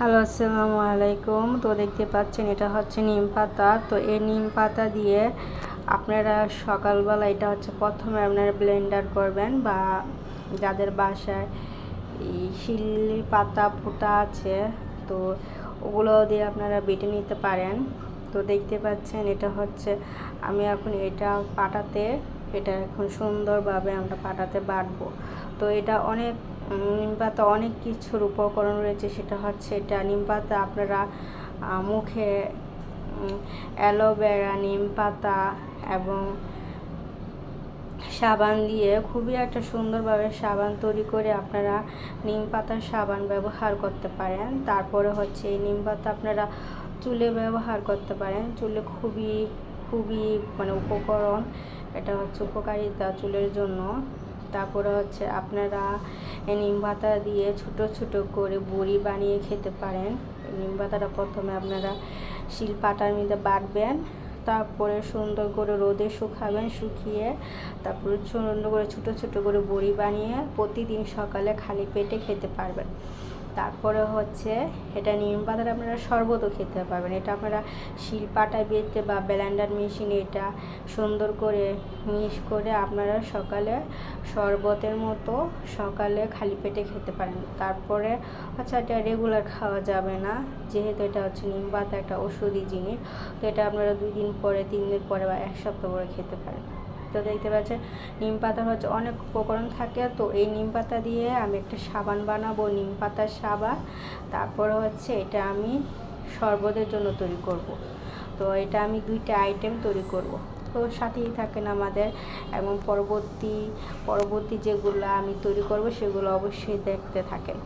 Hello, আসসালামু আলাইকুম। তো দেখতে পাচ্ছেন এটা হচ্ছে নিম পাতা। তো এই নিম পাতা দিয়ে আপনারা সকালবেলা এটা হচ্ছে প্রথমে আপনারা ব্লেন্ডার করবেন, বা যাদের বাসায় এই শিলি পাতা পোতা আছে তো ওগুলো দিয়ে আপনারা বেটে নিতে পারেন। তো দেখতে পাচ্ছেন এটা হচ্ছে আমি এখন এটা পাটাতে এটা এখন সুন্দরভাবে আমরা পাটাতে বাটবো। তো এটা অনেক নিম পাতা অনেক কিছুর উপকরণ রয়েছে, সেটা হচ্ছে এটা নিম পাতা আপনারা মুখে অ্যালোভেরা, নিম পাতা এবং সাবান দিয়ে খুবই একটা সুন্দরভাবে সাবান তৈরি করে আপনারা নিম পাতার সাবান ব্যবহার করতে পারেন। তারপরে হচ্ছে এই নিম পাতা আপনারা চুলে ব্যবহার করতে পারেন। চুলে খুবই খুবই উপকরণ, এটা হচ্ছে উপকারিতা চুলের জন্য। তারপরে হচ্ছে আপনারা এই নিম পাতা দিয়ে ছোট ছোট করে বড়ি বানিয়ে খেতে পারেন। নিম পাতাটা প্রথমে আপনারা শিলপাটার মধ্যে বাটবেন, তারপরে সুন্দর করে রোদে শুকাবেন, শুকিয়ে তারপরে সুন্দর করে ছোট ছোট করে বড়ি বানিয়ে প্রতিদিন সকালে খালি পেটে খেতে পারবেন। তারপরে হচ্ছে এটা নিম পাতার আপনারা শরবতও খেতে পারবেন। এটা আপনারা শিলপাটায় বেটে বা ব্লেন্ডার মেশিনে এটা সুন্দর করে মিক্স করে আপনারা সকালে শরবতের মতো সকালে খালি পেটে খেতে পারেন। তারপরে আচ্ছা, এটা রেগুলার খাওয়া যাবে না, যেহেতু এটা হচ্ছে নিম পাতা একটা ওষুধি জিনিস। তো এটা আপনারা 2 দিন পরে, 3 দিন পরে বা 1 সপ্তাহ পরে খেতে পারেন। তো দেখতে পাচ্ছেন নিম পাতার হচ্ছে অনেক উপকরণ থাকে। তো এই নিম পাতা দিয়ে আমি একটা সাবান বানাবো, নিম পাতার সাবান। তারপরে হচ্ছে এটা আমি শরবতের জন্য তৈরি করব। তো এটা আমি 2টা আইটেম তৈরি করব। তো সাথেই থাকেন আমাদের, এবং পরবর্তী যেগুলো আমি তৈরি করব সেগুলো অবশ্যই দেখতে থাকেন।